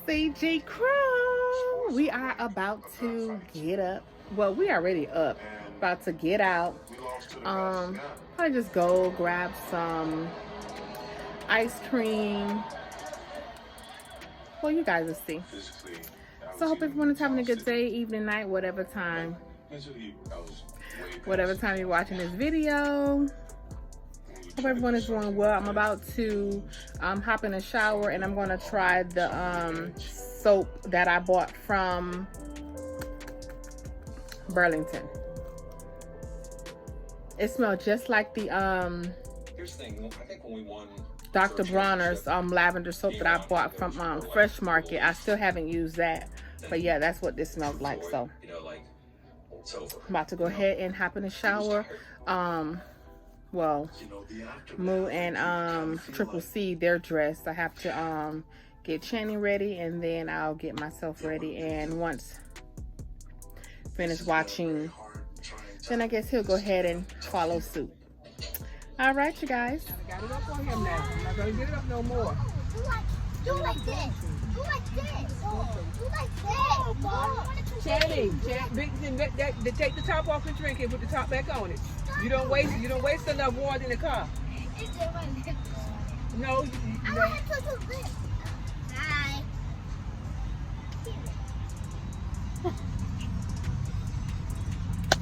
CG crew. We are about to get up. Well, we already up. About to get out. Probably just go grab some ice cream. Well, you guys will see. So I hope everyone is having a good day, evening, night, whatever time you're watching this video. Hope everyone is doing well. I'm about to hop in the shower and I'm going to try the soap that I bought from Burlington. It smells just like the Here's the thing. I think when we won Dr. Bronner's lavender soap that I bought from Fresh Market. I still haven't used that, but yeah, that's what this smells like. So I'm about to go ahead and hop in the shower. Well, Moo and Triple C, they're dressed. I have to get Channing ready, and then I'll get myself ready. And once finished watching, then I guess he'll go ahead and follow suit. All right, you guys. I got it up on him now. I'm not gonna get it up no more. Do like this. Do like this. Do like this. Channing, take the top off and drink it. Put the top back on it. You don't waste enough water in the car. No. I want to do this. Hi.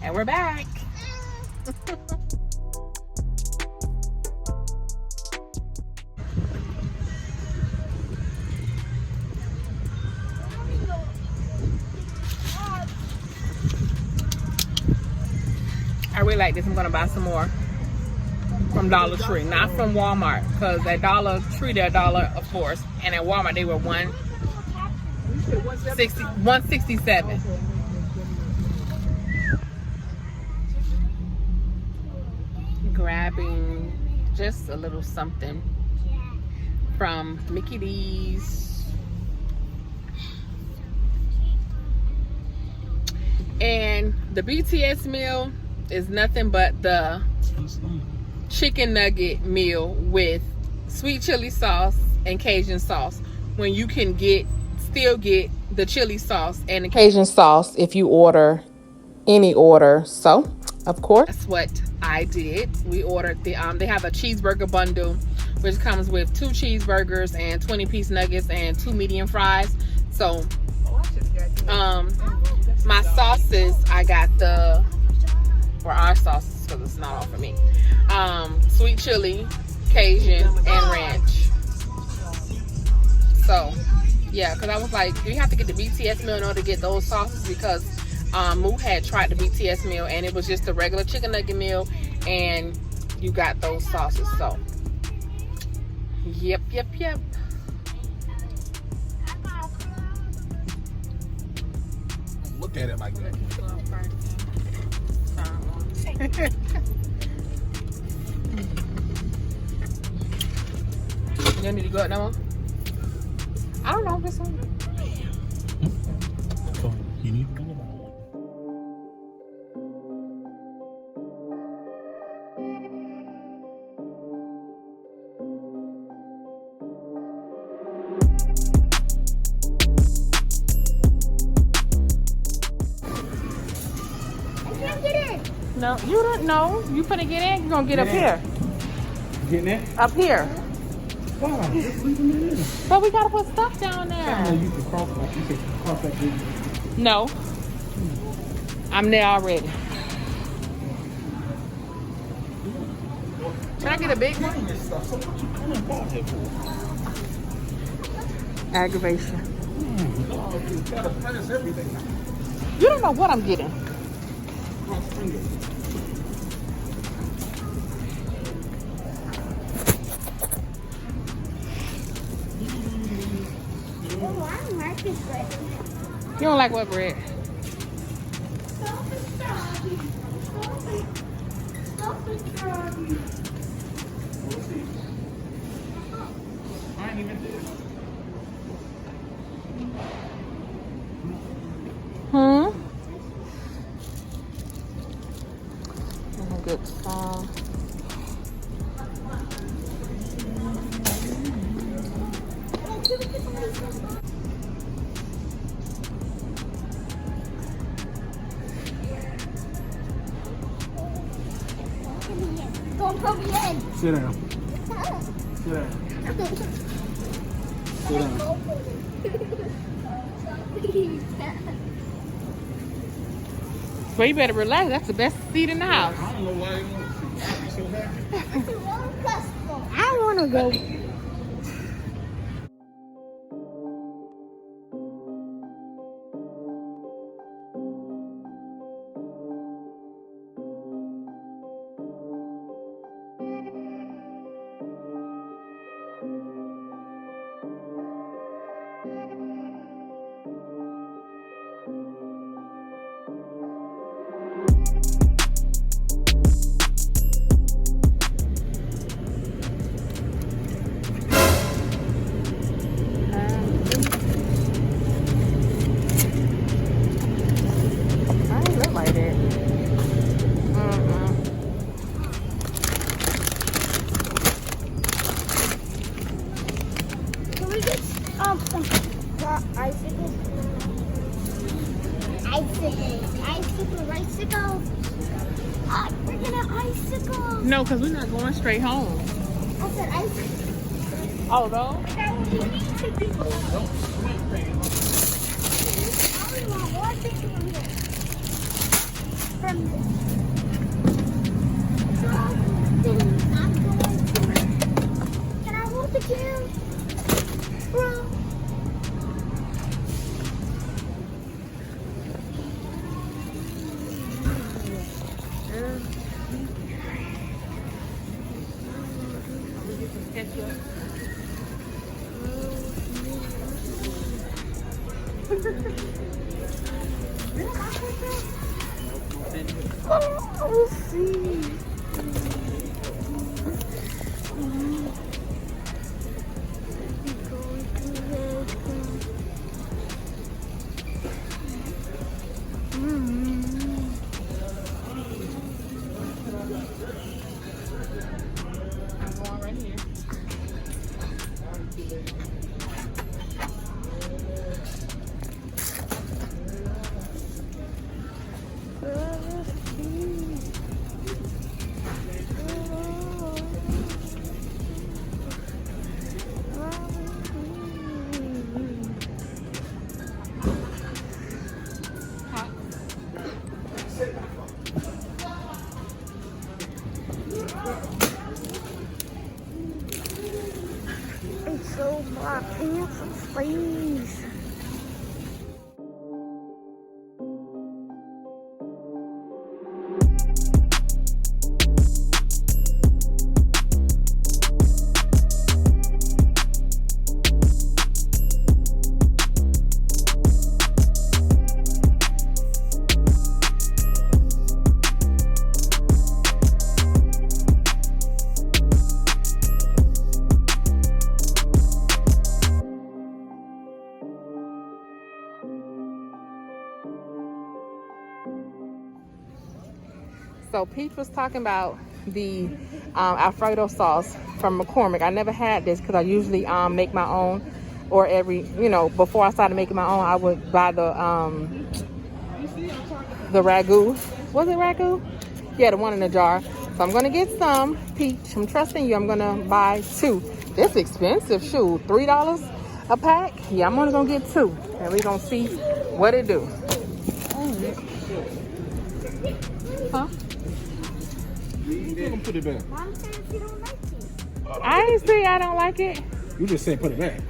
And we're back. I really like this. I'm gonna buy some more from Dollar Tree, not from Walmart, because at Dollar Tree they're $1, of course, and at Walmart they were $167. Grabbing just a little something from Mickey D's. And the BTS meal is nothing but the chicken nugget meal with sweet chili sauce and Cajun sauce, when you can still get the chili sauce and the Cajun sauce if you order any order. So of course that's what I did. We ordered the they have a cheeseburger bundle which comes with 2 cheeseburgers and 20-piece nuggets and 2 medium fries. So my sauces, I got our sauces, because it's not all for me. Sweet chili, Cajun, and ranch. So yeah, because I was like, you have to get the BTS meal in order to get those sauces, because Moo had tried the BTS meal and it was just a regular chicken nugget meal and you got those sauces. So yep. Look at it like that. You don't need to go out no more? I don't know. This one. So you need to go about No, you don't know. You finna get in, you're gonna get up here. getting in? Up here. Wow, just leaving it in. But we gotta put stuff down there. I know you can cross that bridge. No. I'm there already. Can I get a big one? Aggravation. You don't know what I'm getting. You don't like what bread? I ain't even there. I'm gonna get some. Don't put me in. Sit down. Sit down. Sit down. Well, you better relax. That's the best seat in the house. I don't know why you want to be so happy. I want to go. I don't look like that. Can we get some icicles? Icicles. Ah, we're gonna icicles. No, because we're not going straight home. I said icicles. Oh, no? That would be neat to be. I only want one thing from here. From this. I'm going to. Can I hold the cue? Bro. Oh, see. I'm going right here. It's so hot. Pants and sleeves. So Peach was talking about the Alfredo sauce from McCormick. I never had this because I usually make my own, or before I started making my own, I would buy the ragu. Was it ragu? Yeah, the one in the jar. So I'm gonna get some. Peach, I'm trusting you. I'm gonna buy 2. This expensive, shoot, $3 a pack. Yeah, I'm only gonna get 2, and we're gonna see what it do. Huh? You tell them put it back. Mom said if you don't like it. I ain't say I don't like it. You just said put it back.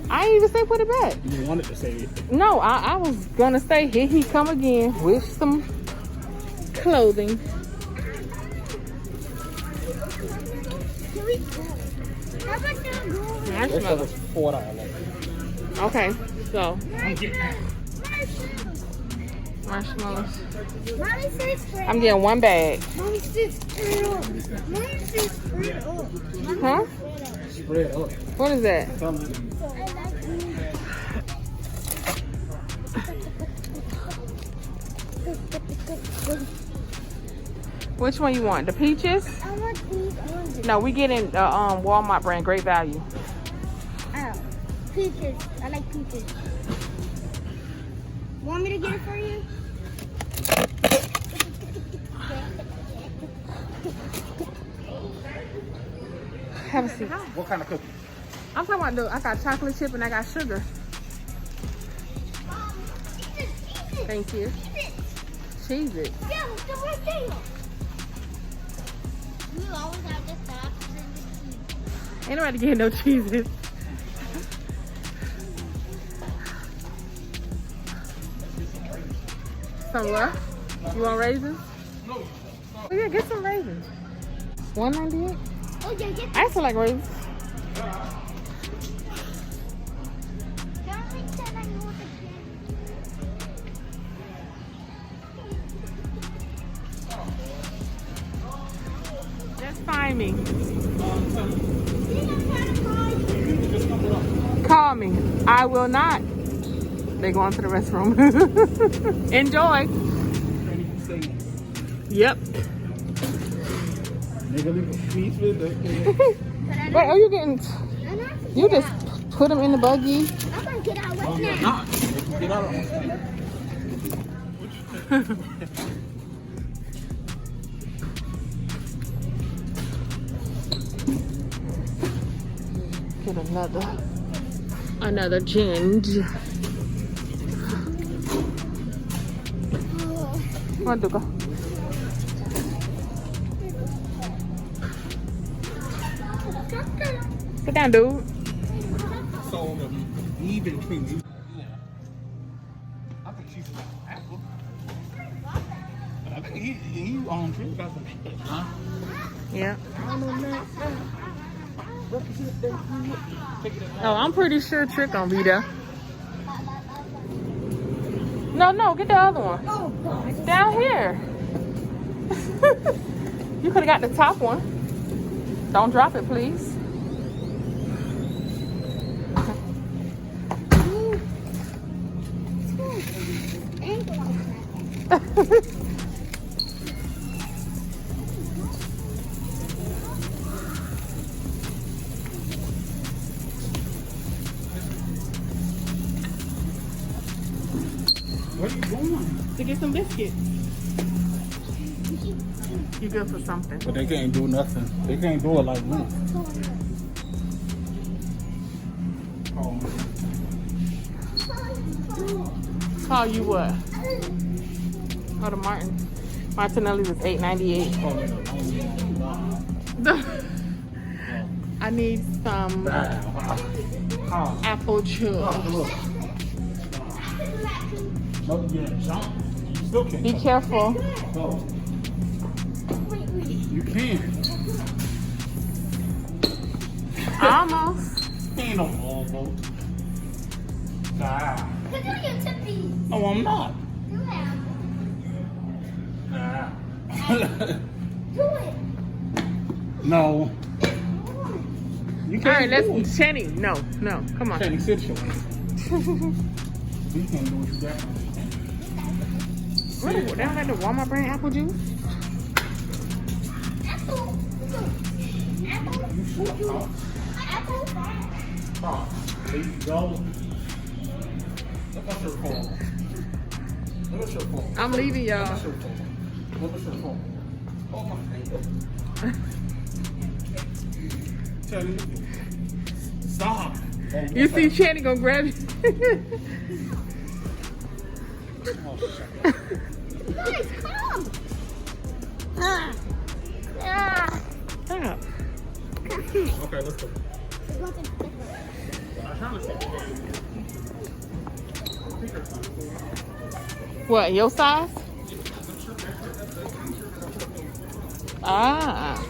I ain't even say put it back. You didn't want it to say it. No, I was gonna say here he come again with some clothing. Can we go? How about that go? Marshmallows. $4. Okay, so Marshmallows. marshmallows. Mommy says spread. I'm getting 1 bag. Mommy says spread up. Mommy says spread up. Mommy Huh? says Spread up. What is that? spread up. I like you. Which one you want? The peaches? I want these oranges. No, we getting Walmart brand, Great Value. Oh, peaches. I like peaches. Want me to get it for you? Have a seat. What kind of cookie? I'm talking about I got chocolate chip and I got sugar. Thank you. Cheese it. Yeah, they're right there. We always have the stop and the cheese. Ain't nobody getting no cheeses. Some what? You want raisins? No. Oh yeah, get some raisins. $1.98. Oh, yeah, get I still like raisins. Just find me. Call me. I will not. They going to the restroom. Enjoy. Yep. Wait, are you getting? You just put them in the buggy. I'm gonna get out right now. Get out. Get another ginger. Want to go? Sit down, dude. So even between you. I think she's apple. But I think you on trip got some shit, huh? Yeah. Oh, I'm pretty sure Trick gonna be there. No, get the other one. Oh, God. Down here. You could have got the top one. Don't drop it, please. Where you going? To get some biscuits. You good for something. But they can't do nothing. They can't do it like me. Call you what? Oh, the Martinelli was $8.98. I need some apple juice. No, you jump. You still can't. Be careful. Go. You can. Almost. Ain't no almost. Nah. Look at your tippies. No, I'm not. Do that. Nah. Do it. No. You All can't. right, do it. let's Chenny. No, come on. Chenny, sit your ass. You can't do what you got. What? They don't like the Walmart brand apple juice? Apple. Apple. You shut up. Apple. There you go. Look at your phone. Look at your phone. I'm leaving y'all. Look at your phone. Look at your phone. Oh my God. Chenny, stop. You see Chenny gonna grab you. Guys, come. Stop. Okay, let's go. What, your size? Ah.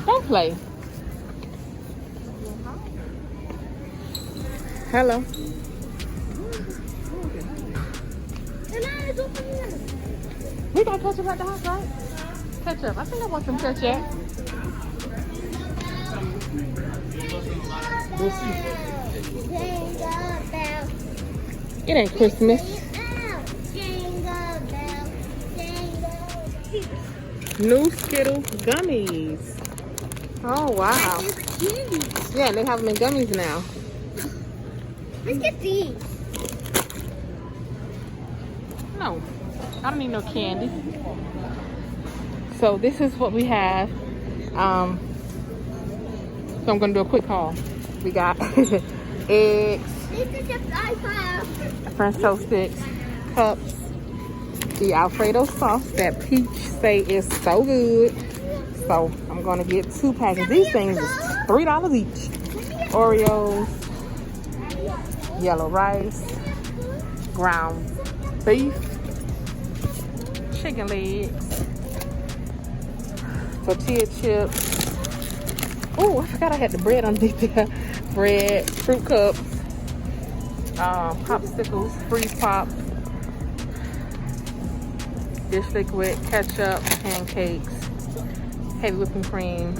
Don't play. Hello. We got ketchup at the house, right? Ketchup. I think I want some ketchup. We'll see. It ain't Christmas. New Skittle gummies. Oh, wow. Yeah, they have them in gummies now. Let's get these. No. I don't need no candy. So this is what we have. So I'm gonna do a quick haul. We got eggs, This is the iPhone. French toast sticks, cups, the Alfredo sauce that Peach say is so good. So I'm gonna get 2 packets. These things is $3 each. Oreos, yellow rice, ground beef, chicken legs, tortilla chips. Oh, I forgot I had the bread underneath there. Bread, fruit cups, popsicles, freeze pops, dish liquid, ketchup, pancakes, heavy whipping cream,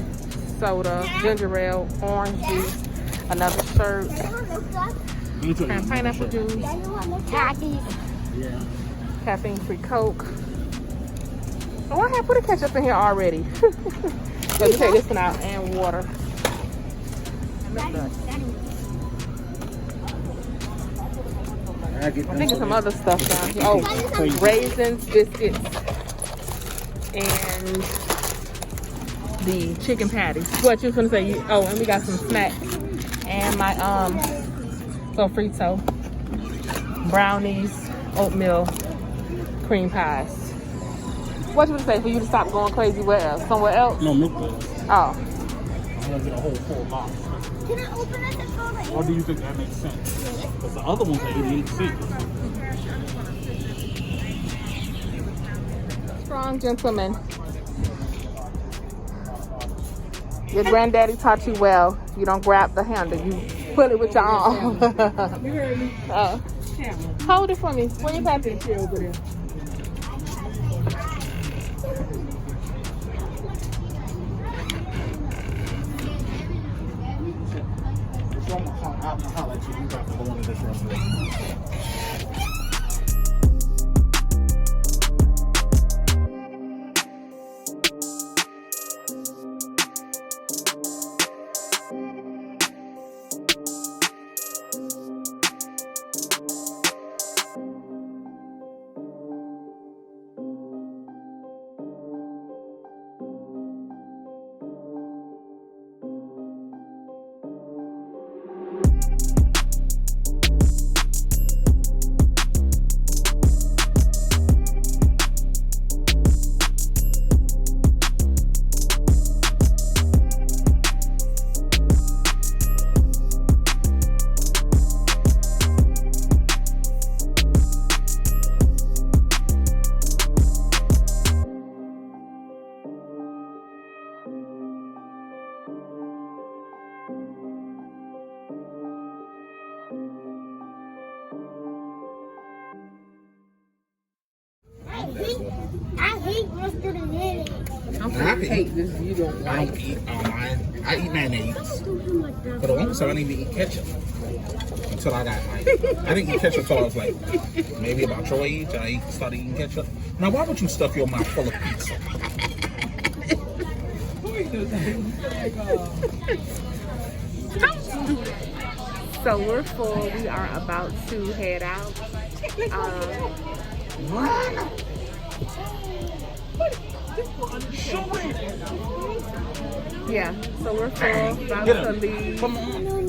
soda, ginger ale, orange juice, another shirt, and pineapple juice, caffeine-free Coke. Oh, I had put a ketchup in here already. Let me take this one out, and water. I think there's some other stuff down here. Oh, raisins, biscuits, and the chicken patties. What you was gonna say? Oh, and we got some snacks and my sofrito, brownies, oatmeal, cream pies. What you would say for you to stop going crazy? Where else? Somewhere else? No, milk pills. Oh. I'm gonna get a whole full box. Can I open it and go to Or do you think that makes sense? Because the other ones are 88 cents. Strong gentleman. Your granddaddy taught you well. You don't grab the handle. You put it with your arm. You heard me? Hold it for me. Where you pappy? Over there. I'll let you. You got to go into this restaurant. I hate mustard and mayonnaise. I hate this. You don't like. I don't eat. I eat mayonnaise. For the longest time, I didn't even eat ketchup until I got like. I didn't eat ketchup until I was like maybe about your age. I started eating ketchup. Now, why would you stuff your mouth full of pizza? So we're full. We are about to head out. Yeah, so we're full. About to leave. Come on.